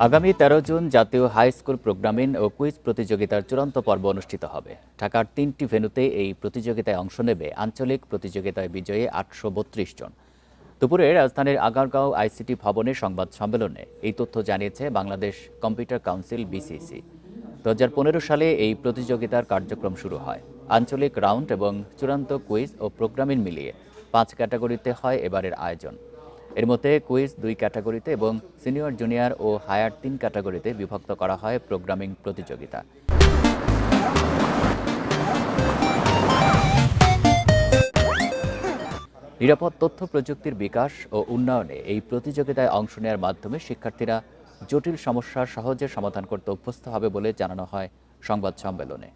আগামী ১৩ জুন জাতীয় high school programming ও quiz প্রতিযোগিতার চূড়ান্ত পর্ব অনুষ্ঠিত হবে। ঢাকার ৩টি ভেন্যুতে এই প্রতিযোগিতায় অংশ নেবে আঞ্চলিক প্রতিযোগিতায় বিজয়ী ৮৩২ জন। দুপুরে রাজধানীর আগারগাঁও আইসিটি ভবনে সংবাদ সম্মেলনে এই তথ্য জানিয়েছে বাংলাদেশ কম্পিউটার কাউন্সিল বিসিসি। ২০১৫ সালে এই প্রতিযোগিতার কার্যক্রম শুরু হয়। আঞ্চলিক রাউন্ড এবং চূড়ান্ত কুইজ ও প্রোগ্রামিং মিলিয়ে ৫ ক্যাটাগরিতে হয় এবারের আয়োজন। এর মধ্যে কুইজ ২ ক্যাটাগরিতে এবং সিনিয়র জুনিয়র ও হায়ার ৩ ক্যাটাগরিতে বিভক্ত করা হয় প্রোগ্রামিং প্রতিযোগিতা। নিরাপদ তথ্য প্রযুক্তির বিকাশ ও উন্নয়নে এই প্রতিযোগিতায় অংশ নেওয়ার মাধ্যমে শিক্ষার্থীরা জটিল সমস্যার সহজে সমাধান করতে অভ্যস্ত হবে বলে জানানো হয় সংবাদ সম্মেলনে।